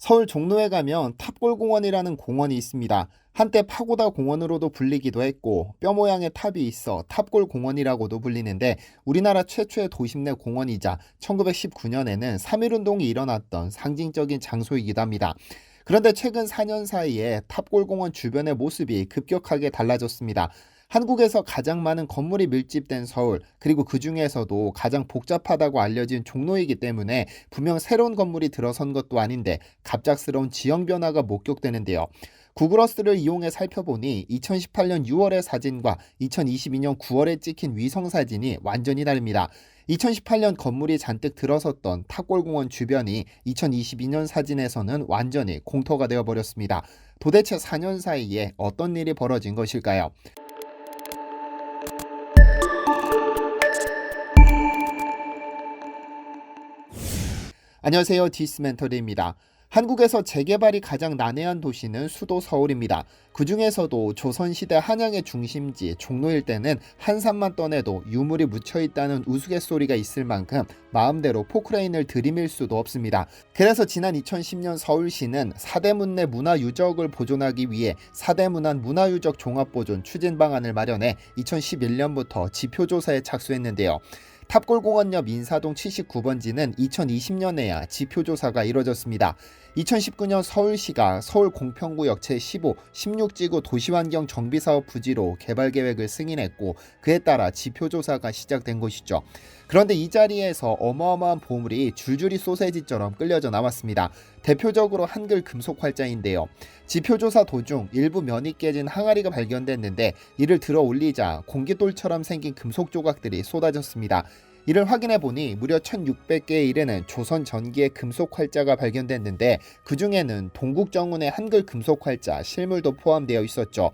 서울 종로에 가면 탑골공원이라는 공원이 있습니다. 한때 파고다 공원으로도 불리기도 했고 뼈 모양의 탑이 있어 탑골공원이라고도 불리는데 우리나라 최초의 도심 내 공원이자 1919년에는 3.1운동이 일어났던 상징적인 장소이기도 합니다. 그런데 최근 4년 사이에 탑골공원 주변의 모습이 급격하게 달라졌습니다. 한국에서 가장 많은 건물이 밀집된 서울, 그리고 그 중에서도 가장 복잡하다고 알려진 종로이기 때문에 분명 새로운 건물이 들어선 것도 아닌데 갑작스러운 지형 변화가 목격되는데요. 구글어스를 이용해 살펴보니 2018년 6월의 사진과 2022년 9월에 찍힌 위성 사진이 완전히 다릅니다. 2018년 건물이 잔뜩 들어섰던 탑골공원 주변이 2022년 사진에서는 완전히 공터가 되어버렸습니다. 도대체 4년 사이에 어떤 일이 벌어진 것일까요? 안녕하세요. 디스멘터리입니다. 한국에서 재개발이 가장 난해한 도시는 수도 서울입니다. 그 중에서도 조선시대 한양의 중심지 종로 일대는 한산만 떠내도 유물이 묻혀있다는 우스갯소리가 있을 만큼 마음대로 포크레인을 들이밀 수도 없습니다. 그래서 지난 2010년 서울시는 사대문내 문화유적을 보존하기 위해 사대문안 문화유적 종합보존 추진 방안을 마련해 2011년부터 지표조사에 착수했는데요. 탑골공원 옆 인사동 79번지는 2020년에야 지표조사가 이뤄졌습니다. 2019년 서울시가 서울공평구역 제15, 16지구 도시환경 정비사업 부지로 개발계획을 승인했고 그에 따라 지표조사가 시작된 것이죠. 그런데 이 자리에서 어마어마한 보물이 줄줄이 소세지처럼 끌려져 나왔습니다. 대표적으로 한글 금속 활자인데요. 지표조사 도중 일부 면이 깨진 항아리가 발견됐는데 이를 들어 올리자 공깃돌처럼 생긴 금속 조각들이 쏟아졌습니다. 이를 확인해 보니 무려 1600개에 이르는 조선 전기의 금속 활자가 발견됐는데 그 중에는 동국정운의 한글 금속 활자 실물도 포함되어 있었죠.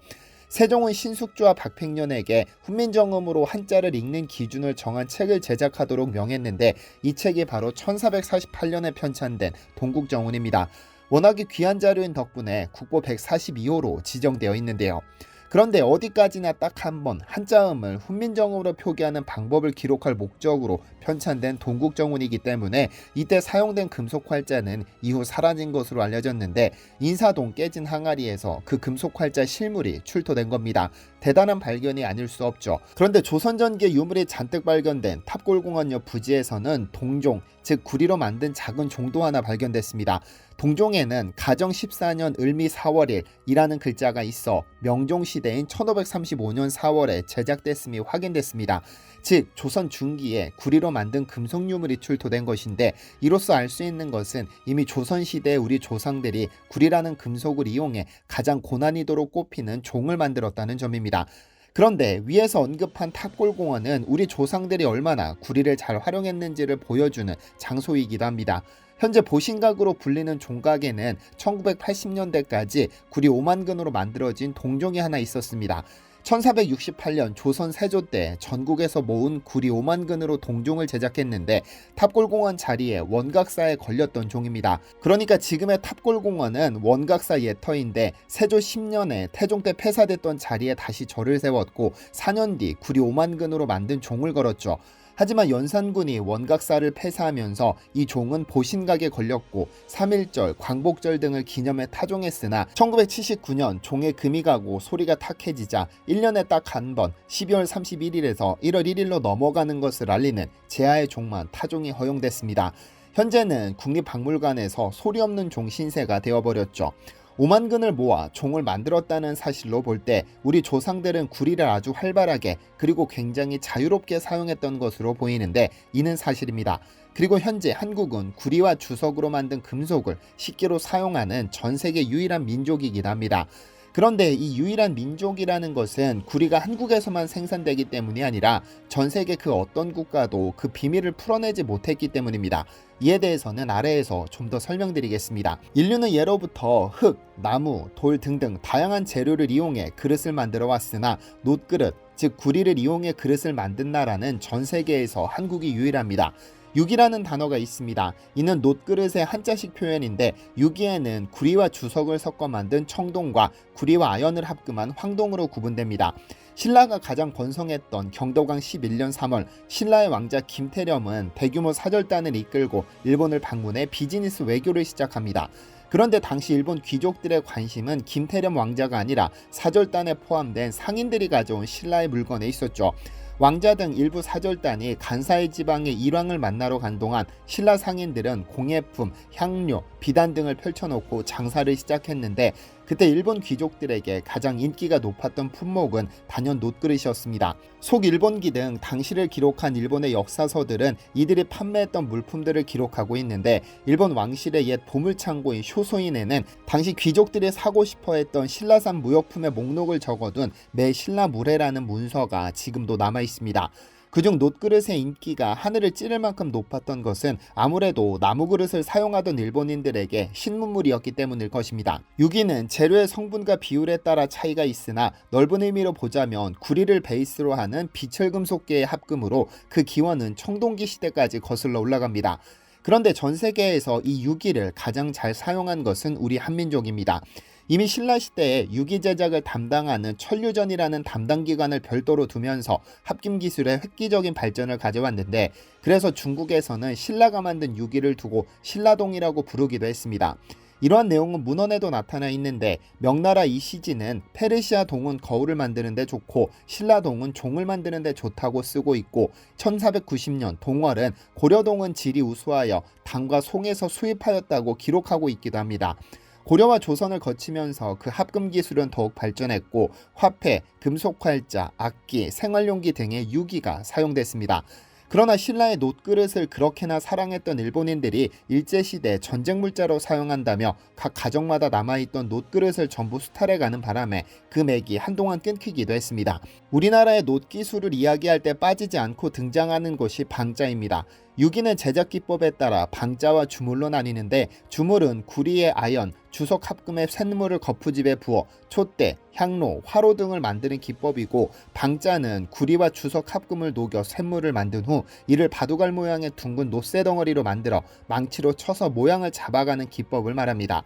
세종은 신숙주와 박팽년에게 훈민정음으로 한자를 읽는 기준을 정한 책을 제작하도록 명했는데 이 책이 바로 1448년에 편찬된 동국정운입니다. 워낙에 귀한 자료인 덕분에 국보 142호로 지정되어 있는데요. 그런데 어디까지나 딱 한 번 한자음을 훈민정음으로 표기하는 방법을 기록할 목적으로 편찬된 동국정운이기 때문에 이때 사용된 금속 활자는 이후 사라진 것으로 알려졌는데 인사동 깨진 항아리에서 그 금속 활자 실물이 출토된 겁니다. 대단한 발견이 아닐 수 없죠. 그런데 조선 전기의 유물이 잔뜩 발견된 탑골공원 옆 부지에서는 동종, 즉 구리로 만든 작은 종도 하나 발견됐습니다. 동종에는 가정 14년 을미 4월일이라는 글자가 있어 명종시대인 1535년 4월에 제작됐음이 확인됐습니다. 즉 조선 중기에 구리로 만든 금속 유물이 출토된 것인데 이로써 알 수 있는 것은 이미 조선시대에 우리 조상들이 구리라는 금속을 이용해 가장 고난이도로 꼽히는 종을 만들었다는 점입니다. 그런데 위에서 언급한 탑골공원은 우리 조상들이 얼마나 구리를 잘 활용했는지를 보여주는 장소이기도 합니다. 현재 보신각으로 불리는 종각에는 1980년대까지 구리 5만 근으로 만들어진 동종이 하나 있었습니다. 1468년 조선 세조 때 전국에서 모은 구리 5만 근으로 동종을 제작했는데 탑골공원 자리에 원각사에 걸렸던 종입니다. 그러니까 지금의 탑골공원은 원각사 예터인데 세조 10년에 태종 때 폐사됐던 자리에 다시 절을 세웠고 4년 뒤 구리 5만 근으로 만든 종을 걸었죠. 하지만 연산군이 원각사를 폐사하면서 이 종은 보신각에 걸렸고 3.1절, 광복절 등을 기념해 타종했으나 1979년 종에 금이 가고 소리가 탁해지자 1년에 딱 한 번 12월 31일에서 1월 1일로 넘어가는 것을 알리는 제하의 종만 타종이 허용됐습니다. 현재는 국립박물관에서 소리 없는 종 신세가 되어버렸죠. 5만 근을 모아 종을 만들었다는 사실로 볼 때 우리 조상들은 구리를 아주 활발하게 그리고 굉장히 자유롭게 사용했던 것으로 보이는데 이는 사실입니다. 그리고 현재 한국은 구리와 주석으로 만든 금속을 식기로 사용하는 전 세계 유일한 민족이기도 합니다. 그런데 이 유일한 민족이라는 것은 구리가 한국에서만 생산되기 때문이 아니라 전 세계 그 어떤 국가도 그 비밀을 풀어내지 못했기 때문입니다. 이에 대해서는 아래에서 좀 더 설명드리겠습니다. 인류는 예로부터 흙, 나무, 돌 등등 다양한 재료를 이용해 그릇을 만들어 왔으나 놋그릇, 즉 구리를 이용해 그릇을 만든 나라는 전 세계에서 한국이 유일합니다. 육이라는 단어가 있습니다. 이는 놋그릇의 한자식 표현인데 육이에는 구리와 주석을 섞어 만든 청동과 구리와 아연을 합금한 황동으로 구분됩니다. 신라가 가장 번성했던 경도강 11년 3월 신라의 왕자 김태렴은 대규모 사절단을 이끌고 일본을 방문해 비즈니스 외교를 시작합니다. 그런데 당시 일본 귀족들의 관심은 김태렴 왕자가 아니라 사절단에 포함된 상인들이 가져온 신라의 물건에 있었죠. 왕자 등 일부 사절단이 간사이 지방의 일왕을 만나러 간 동안 신라 상인들은 공예품, 향료, 비단 등을 펼쳐놓고 장사를 시작했는데, 그때 일본 귀족들에게 가장 인기가 높았던 품목은 단연 놋그릇이었습니다. 속일본기 등 당시를 기록한 일본의 역사서들은 이들이 판매했던 물품들을 기록하고 있는데, 일본 왕실의 옛 보물창고인 쇼소인에는 당시 귀족들이 사고 싶어했던 신라산 무역품의 목록을 적어둔 매신라무례라는 문서가 지금도 남아있습니다. 그중 놋그릇의 인기가 하늘을 찌를 만큼 높았던 것은 아무래도 나무그릇을 사용하던 일본인들에게 신문물이었기 때문일 것입니다. 유기는 재료의 성분과 비율에 따라 차이가 있으나 넓은 의미로 보자면 구리를 베이스로 하는 비철금속계의 합금으로 그 기원은 청동기 시대까지 거슬러 올라갑니다. 그런데 전 세계에서 이 유기를 가장 잘 사용한 것은 우리 한민족입니다. 이미 신라시대에 유기 제작을 담당하는 천류전이라는 담당기관을 별도로 두면서 합금 기술의 획기적인 발전을 가져왔는데, 그래서 중국에서는 신라가 만든 유기를 두고 신라동이라고 부르기도 했습니다. 이러한 내용은 문헌에도 나타나 있는데, 명나라 이시진은 페르시아 동은 거울을 만드는 데 좋고 신라동은 종을 만드는 데 좋다고 쓰고 있고, 1490년 동월은 고려동은 질이 우수하여 당과 송에서 수입하였다고 기록하고 있기도 합니다. 고려와 조선을 거치면서 그 합금 기술은 더욱 발전했고, 화폐, 금속활자, 악기, 생활용기 등의 유기가 사용됐습니다. 그러나 신라의 놋그릇을 그렇게나 사랑했던 일본인들이 일제시대 전쟁물자로 사용한다며 각 가정마다 남아있던 놋그릇을 전부 수탈해가는 바람에 그 맥이 한동안 끊기기도 했습니다. 우리나라의 놋기술을 이야기할 때 빠지지 않고 등장하는 것이 방자입니다. 유기는 제작 기법에 따라 방자와 주물로 나뉘는데, 주물은 구리의 아연, 주석 합금의 쇳물을 거푸집에 부어 촛대, 향로, 화로 등을 만드는 기법이고, 방자는 구리와 주석 합금을 녹여 쇳물을 만든 후 이를 바둑알 모양의 둥근 놋새 덩어리로 만들어 망치로 쳐서 모양을 잡아가는 기법을 말합니다.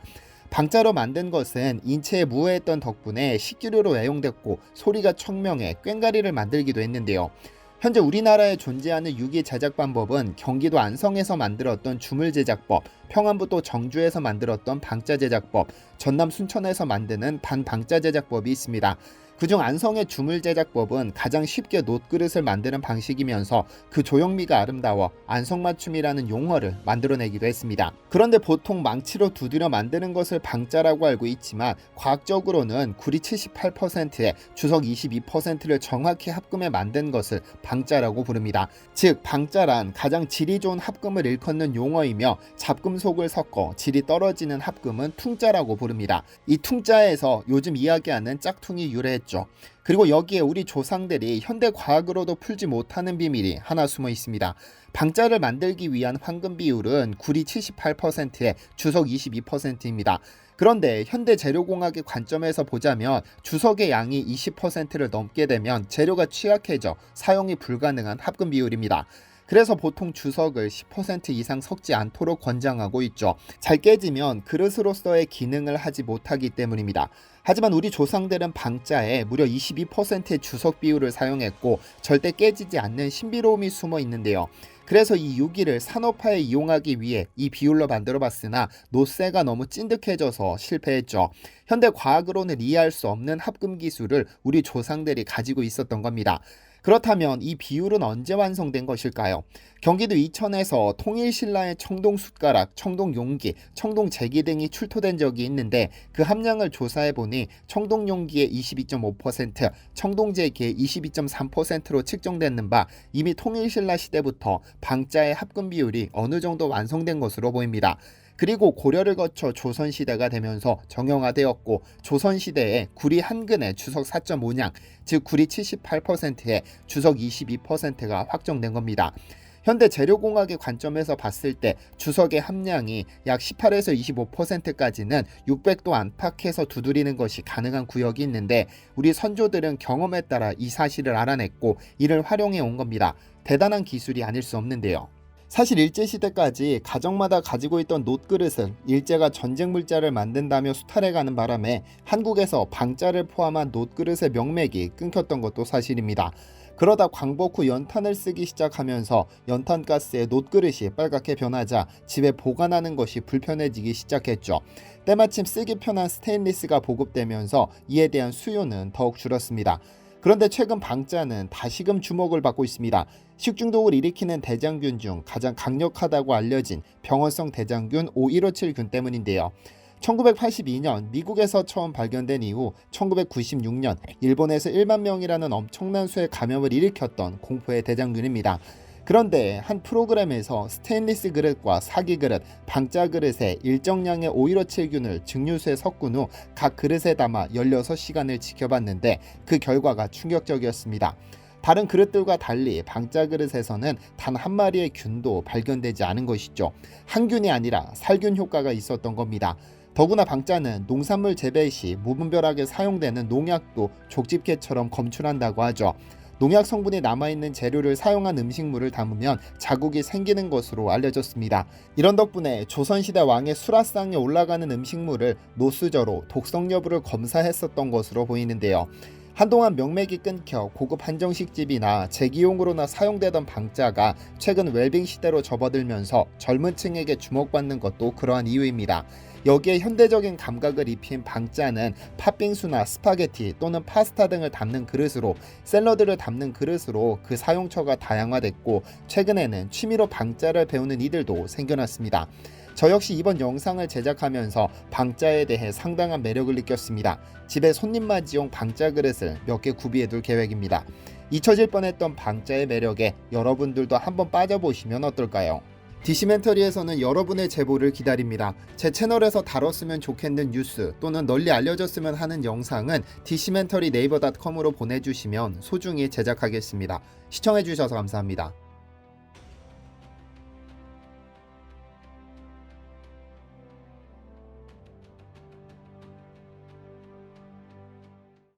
방자로 만든 것은 인체에 무해했던 덕분에 식기류로 애용됐고 소리가 청명해 꽹과리를 만들기도 했는데요. 현재 우리나라에 존재하는 유기 제작 방법은 경기도 안성에서 만들었던 주물 제작법, 평안북도 정주에서 만들었던 방자 제작법, 전남 순천에서 만드는 반방자 제작법이 있습니다. 그중 안성의 주물 제작법은 가장 쉽게 놋그릇을 만드는 방식이면서 그 조형미가 아름다워 안성맞춤이라는 용어를 만들어내기도 했습니다. 그런데 보통 망치로 두드려 만드는 것을 방자라고 알고 있지만, 과학적으로는 구리 78%에 주석 22%를 정확히 합금해 만든 것을 방자라고 부릅니다. 즉 방자란 가장 질이 좋은 합금을 일컫는 용어이며, 잡금속을 섞어 질이 떨어지는 합금은 퉁자라고 부릅니다. 이 퉁자에서 요즘 이야기하는 짝퉁이 유래했죠. 그리고 여기에 우리 조상들이 현대 과학으로도 풀지 못하는 비밀이 하나 숨어 있습니다. 방자를 만들기 위한 황금 비율은 구리 78%에 주석 22%입니다. 그런데 현대 재료공학의 관점에서 보자면 주석의 양이 20%를 넘게 되면 재료가 취약해져 사용이 불가능한 합금 비율입니다. 그래서 보통 주석을 10% 이상 섞지 않도록 권장하고 있죠. 잘 깨지면 그릇으로서의 기능을 하지 못하기 때문입니다. 하지만 우리 조상들은 방자에 무려 22%의 주석 비율을 사용했고 절대 깨지지 않는 신비로움이 숨어 있는데요. 그래서 이 유기를 산업화에 이용하기 위해 이 비율로 만들어봤으나 놋새가 너무 찐득해져서 실패했죠. 현대 과학으로는 이해할 수 없는 합금 기술을 우리 조상들이 가지고 있었던 겁니다. 그렇다면 이 비율은 언제 완성된 것일까요? 경기도 이천에서 통일신라의 청동숟가락, 청동용기, 청동제기 등이 출토된 적이 있는데, 그 함량을 조사해보니 청동용기의 22.5%, 청동제기의 22.3%로 측정되는 바, 이미 통일신라 시대부터 방자의 합금 비율이 어느 정도 완성된 것으로 보입니다. 그리고 고려를 거쳐 조선시대가 되면서 정형화되었고, 조선시대에 구리 한 근에 주석 4.5냥, 즉 구리 78%에 주석 22%가 확정된 겁니다. 현대 재료공학의 관점에서 봤을 때 주석의 함량이 약 18에서 25%까지는 600도 안팎에서 두드리는 것이 가능한 구역이 있는데, 우리 선조들은 경험에 따라 이 사실을 알아냈고 이를 활용해 온 겁니다. 대단한 기술이 아닐 수 없는데요. 사실 일제시대까지 가정마다 가지고 있던 놋그릇은 일제가 전쟁물자를 만든다며 수탈해가는 바람에 한국에서 방자를 포함한 놋그릇의 명맥이 끊겼던 것도 사실입니다. 그러다 광복 후 연탄을 쓰기 시작하면서 연탄가스의 놋그릇이 빨갛게 변하자 집에 보관하는 것이 불편해지기 시작했죠. 때마침 쓰기 편한 스테인리스가 보급되면서 이에 대한 수요는 더욱 줄었습니다. 그런데 최근 방자는 다시금 주목을 받고 있습니다. 식중독을 일으키는 대장균 중 가장 강력하다고 알려진 병원성 대장균 O157균 때문인데요. 1982년 미국에서 처음 발견된 이후 1996년 일본에서 1만 명이라는 엄청난 수의 감염을 일으켰던 공포의 대장균입니다. 그런데 한 프로그램에서 스테인리스 그릇과 사기 그릇, 방자 그릇에 일정량의 O157균을 증류수에 섞은 후 각 그릇에 담아 16시간을 지켜봤는데 그 결과가 충격적이었습니다. 다른 그릇들과 달리 방자 그릇에서는 단 한 마리의 균도 발견되지 않은 것이죠. 항균이 아니라 살균 효과가 있었던 겁니다. 더구나 방자는 농산물 재배 시 무분별하게 사용되는 농약도 족집게처럼 검출한다고 하죠. 농약 성분이 남아있는 재료를 사용한 음식물을 담으면 자국이 생기는 것으로 알려졌습니다. 이런 덕분에 조선시대 왕의 수라상에 올라가는 음식물을 노수저로 독성 여부를 검사했었던 것으로 보이는데요. 한동안 명맥이 끊겨 고급 한정식집이나 제기용으로나 사용되던 방자가 최근 웰빙 시대로 접어들면서 젊은 층에게 주목받는 것도 그러한 이유입니다. 여기에 현대적인 감각을 입힌 방자는 팥빙수나 스파게티 또는 파스타 등을 담는 그릇으로, 샐러드를 담는 그릇으로 그 사용처가 다양화됐고, 최근에는 취미로 방자를 배우는 이들도 생겨났습니다. 저 역시 이번 영상을 제작하면서 방자에 대해 상당한 매력을 느꼈습니다. 집에 손님 맞이용 방자 그릇을 몇 개 구비해둘 계획입니다. 잊혀질 뻔했던 방자의 매력에 여러분들도 한번 빠져보시면 어떨까요? 디시멘터리에서는 여러분의 제보를 기다립니다. 제 채널에서 다뤘으면 좋겠는 뉴스 또는 널리 알려졌으면 하는 영상은 디시멘터리 네이버.com으로 보내주시면 소중히 제작하겠습니다. 시청해주셔서 감사합니다.